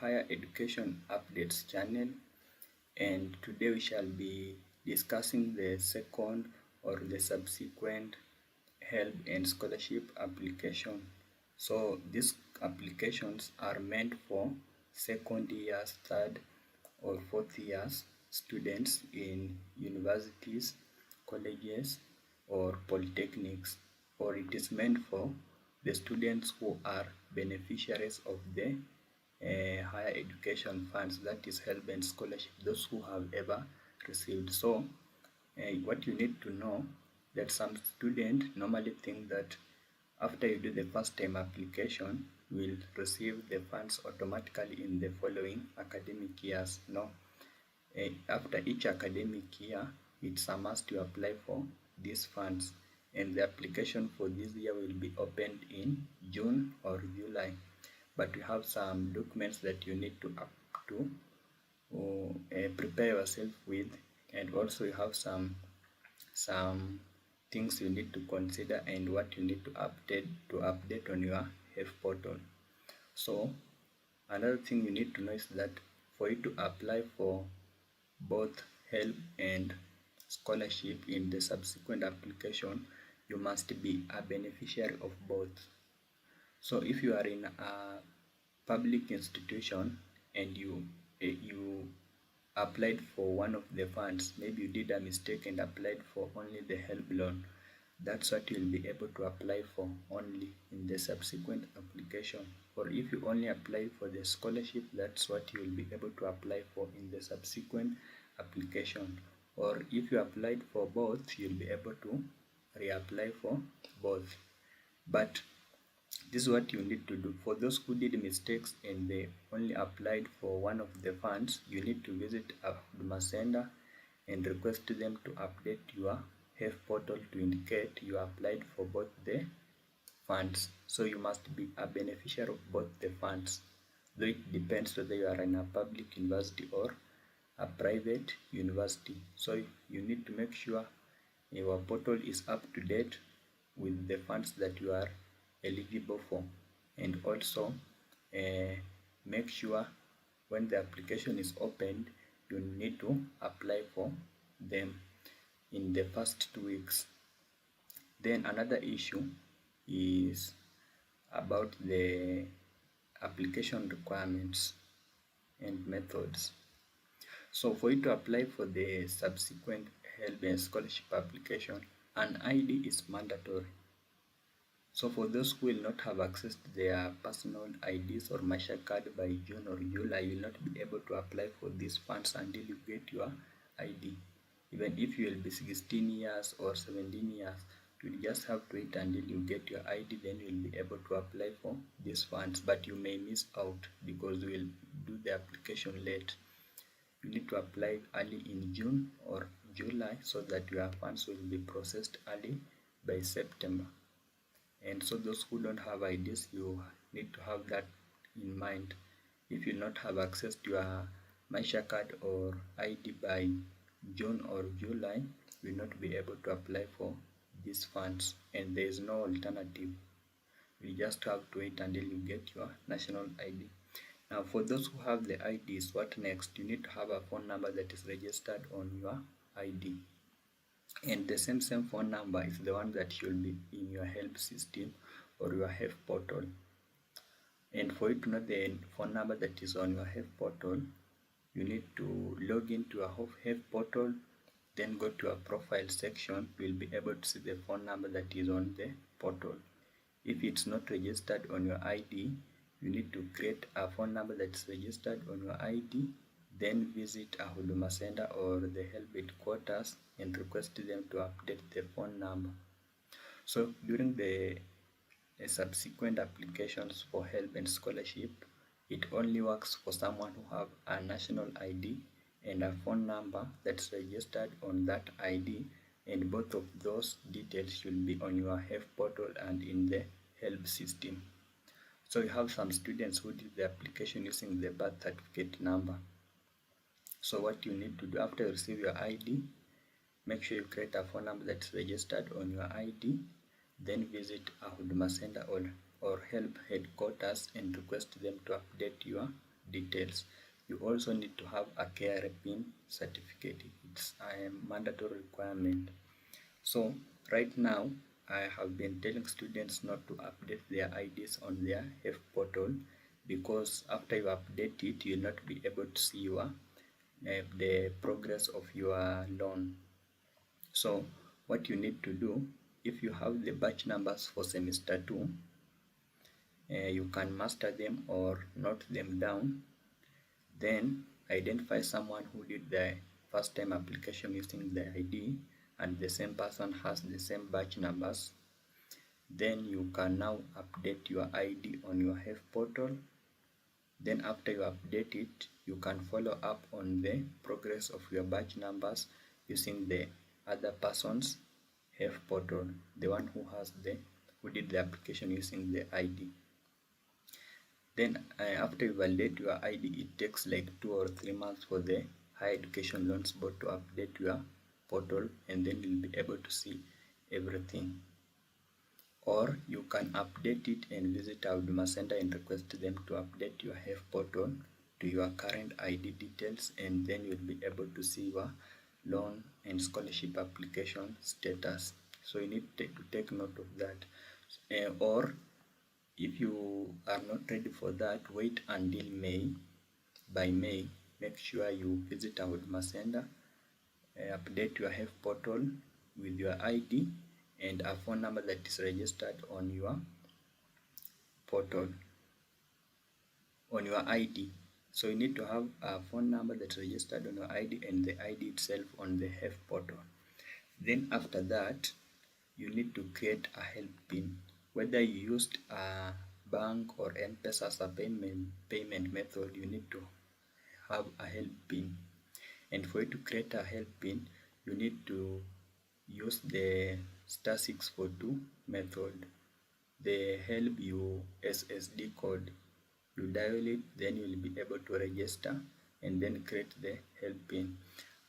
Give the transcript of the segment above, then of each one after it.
Higher Education Updates channel, and today we shall be discussing the second or the subsequent HELB and scholarship application. So these applications are meant for second years, third or fourth years students in universities, colleges or polytechnics, or it is meant for the students who are beneficiaries of the higher education funds, that is HELB and scholarship, those who have ever received. So what you need to know that some students normally think that after you do the first time application, you will receive the funds automatically in the following academic years. No, after each academic year, it's a must to apply for these funds, and the application for this year will be opened in June or July. But you have some documents that you need to prepare yourself with, and also you have some things you need to consider and what you need to update on your HELB portal. So another thing you need to know is that for you to apply for both HELB and scholarship in the subsequent application, you must be a beneficiary of both. So if you are in a public institution and you applied for one of the funds, maybe you did a mistake and applied for only the HELB loan, that's what you'll be able to apply for only in the subsequent application. Or if you only apply for the scholarship, that's what you will be able to apply for in the subsequent application. Or if you applied for both, you'll be able to reapply for both. But this is what you need to do. For those who did mistakes and they only applied for one of the funds, you need to visit a Huduma Center and request them to update your HELB portal to indicate you applied for both the funds. So you must be a beneficiary of both the funds, though it depends whether you are in a public university or a private university. So you need to make sure your portal is up to date with the funds that you are eligible for, and also make sure when the application is opened, you need to apply for them in the first 2 weeks. Then another issue is about the application requirements and methods. So for you to apply for the subsequent HELB and scholarship application, an ID is mandatory. So for those who will not have access to their personal IDs or Masha card by June or July, you will not be able to apply for these funds until you get your ID. Even if you will be 16 years or 17 years, you will just have to wait until you get your ID, then you will be able to apply for these funds. But you may miss out because we will do the application late. You need to apply early in June or July so that your funds will be processed early by September. And so those who don't have IDs, you need to have that in mind. If you not have access to your Maisha card or ID by June or July, you will not be able to apply for these funds, and there is no alternative. You just have to wait until you get your national ID. Now for those who have the IDs, what next? You need to have a phone number that is registered on your ID. And the same phone number is the one that should be in your HELB system or your HELB portal. And for you to know the phone number that is on your HELB portal, you need to log into your HELB portal, then go to your profile section. You will be able to see the phone number that is on the portal. If it's not registered on your ID, you need to create a phone number that is registered on your ID, then visit a Huduma Center or the HELB headquarters and request them to update the phone number. So during the subsequent applications for HELB and scholarship, it only works for someone who have a national ID and a phone number that's registered on that ID, and both of those details should be on your HELB portal and in the HELB system. So you have some students who did the application using the birth certificate number. So what you need to do after you receive your ID, make sure you create a phone number that's registered on your ID, then visit a Huduma Center or HELB headquarters and request them to update your details. You also need to have a KRA PIN certificate. It's a mandatory requirement. So right now I have been telling students not to update their IDs on their HELB portal, because after you update it, you'll not be able to see your the progress of your loan. So what you need to do, if you have the batch numbers for semester 2, you can master them or note them down. Then identify someone who did the first time application using the ID, and the same person has the same batch numbers. Then you can now update your ID on your HELB portal. Then after you update it, you can follow up on the progress of your batch numbers using the other person's HELB portal, the one who did the application using the ID. Then after you validate your ID, it takes like 2 or 3 months for the Higher Education Loans Board to update your portal, and then you'll be able to see everything. Or you can update it and visit our Huduma Center and request them to update your HELB portal to your current ID details, and then you'll be able to see your loan and scholarship application status. So you need to take note of that. Or if you are not ready for that, wait until May. By May, make sure you visit our Huduma Center, update your HELB portal with your ID and a phone number that is registered on your portal, on your ID. So you need to have a phone number that's registered on your ID and the ID itself on the HELB portal. Then after that, you need to create a HELB PIN. Whether you used a bank or M-Pesa as a payment method, you need to have a HELB PIN. And for you to create a HELB PIN, you need to use the *642 method. The HELB USSD code, you dial it, then you will be able to register and then create the HELB PIN.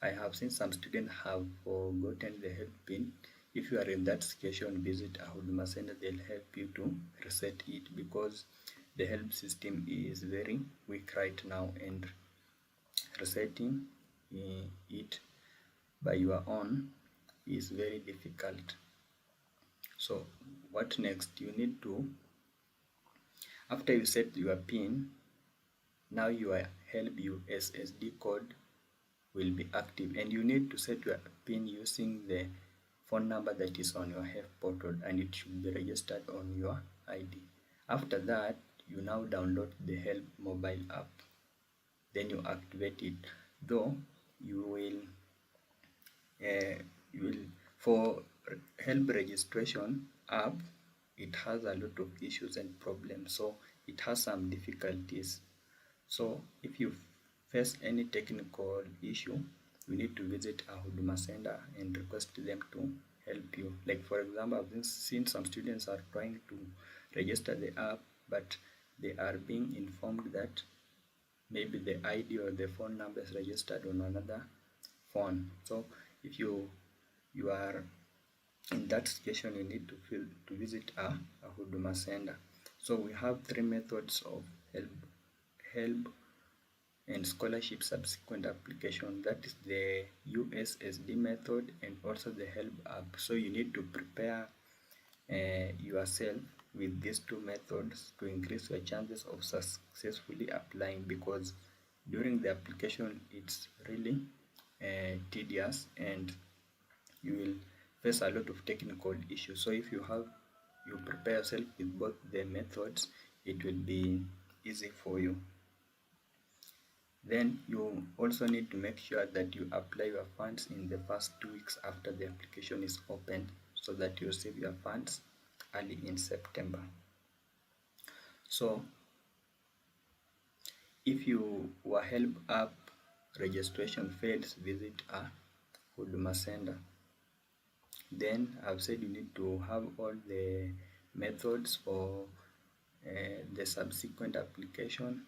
I have seen some students have forgotten the HELB PIN. If you are in that situation, visit a Huduma Center. They'll help you to reset it, because the HELB system is very weak right now, and resetting it by your own is very difficult. So what next? You need to, after you set your PIN, now your HELB USSD code will be active, and you need to set your PIN using the phone number that is on your HELB portal, and it should be registered on your ID. After that, you now download the HELB mobile app. Then you activate it. Though you will for HELB registration app, it has a lot of issues and problems, so it has some difficulties. So if you face any technical issue, you need to visit a Huduma Center and request them to help you. Like for example, I've seen some students are trying to register the app, but they are being informed that maybe the ID or the phone number is registered on another phone. So if you are in that situation, you need to visit a Huduma Center. So we have 3 methods of HELB and scholarship subsequent application. That is the USSD method and also the HELB app. So you need to prepare yourself with these 2 methods to increase your chances of successfully applying, because during the application it's really tedious and you will face a lot of technical issues. So if you prepare yourself with both the methods, it will be easy for you. Then you also need to make sure that you apply your funds in the first 2 weeks after the application is opened, so that you receive your funds early in September. So if your HELB app registration fails, visit a Huduma Center. Then I've said you need to have all the methods for the subsequent application,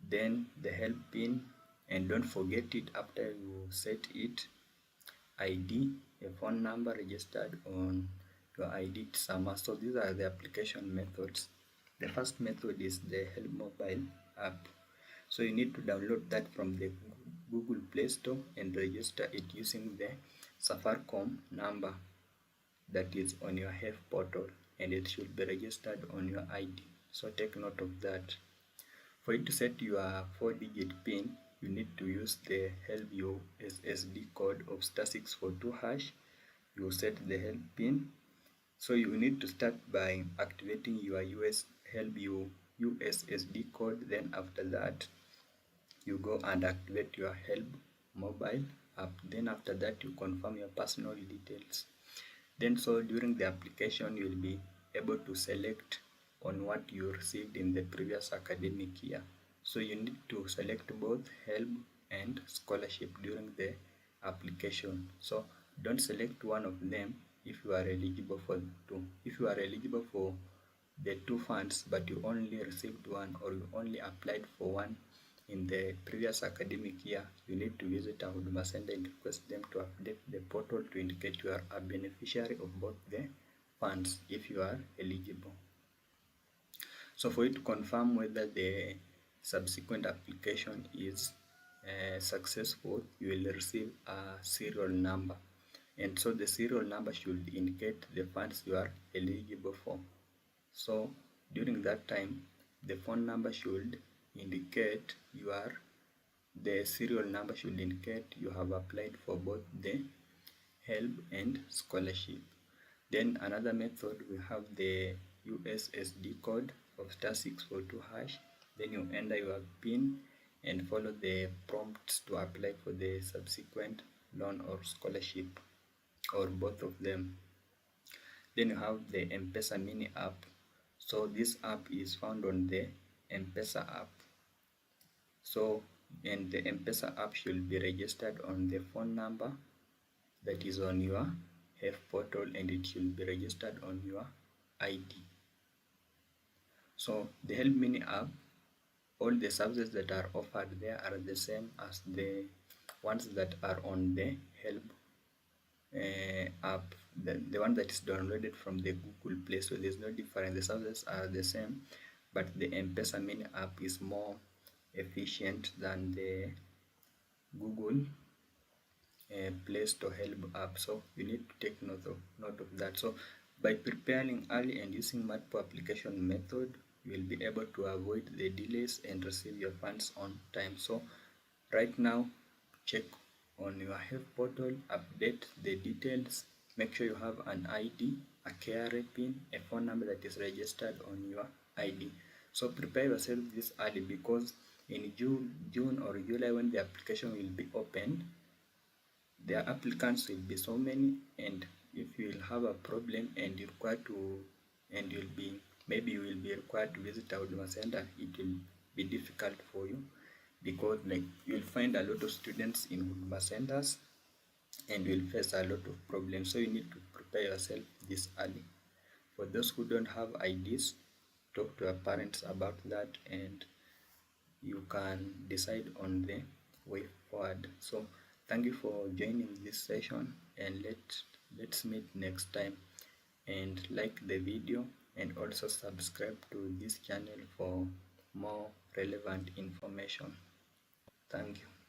then the HELB PIN, and don't forget it after you set it, ID, a phone number registered on your ID summer. So these are the application methods. The first method is the HELB mobile app. So you need to download that from the Google Play Store and register it using the Safaricom number that is on your HELB portal, and it should be registered on your ID. So take note of that. For you to set your 4-digit PIN, you need to use the HELB USSD code of *642#. You set the HELB PIN. So you need to start by activating your HELB USSD code. Then after that, you go and activate your HELB mobile app. Then after that, you confirm your personal details. Then so during the application, you'll be able to select on what you received in the previous academic year. So you need to select both HELB and scholarship during the application. So don't select one of them if you are eligible for two. If you are eligible for the two funds but you only received one, or you only applied for one in the previous academic year, you need to visit our Huduma Center and request them to update the portal to indicate you are a beneficiary of both the funds if you are eligible. So for you to confirm whether the subsequent application is successful, you will receive a serial number, and so the serial number should indicate the funds you are eligible for. So during that time, the phone number should indicate the serial number should indicate you have applied for both the HELB and scholarship. Then another method, we have the USSD code of *642#. Then you enter your PIN and follow the prompts to apply for the subsequent loan or scholarship, or both of them. Then you have the M-Pesa mini app. So this app is found on the M-Pesa app. So, and the M-Pesa app should be registered on the phone number that is on your HELB portal, and it should be registered on your ID. So the HELB mini app, all the services that are offered there are the same as the ones that are on the HELB app, the one that is downloaded from the Google Play. So there's no difference. The services are the same, but the M-Pesa mini app is more efficient than the Google Play Store HELB app. So you need to take note of that. So by preparing early and using multiple application method, you will be able to avoid the delays and receive your funds on time. So right now, check on your HELB portal, update the details, make sure you have an ID, a KRA PIN, a phone number that is registered on your ID. So prepare yourself this early, because in June or July, when the application will be opened, the applicants will be so many, and if you will have a problem and you will be required to visit our Huduma Center, it will be difficult for you, because you'll find a lot of students in Huduma Centers and you'll face a lot of problems. So you need to prepare yourself this early. For those who don't have IDs, talk to your parents about that, and you can decide on the way forward. So thank you for joining this session, and let's meet next time. And like the video, and also subscribe to this channel for more relevant information. Thank you.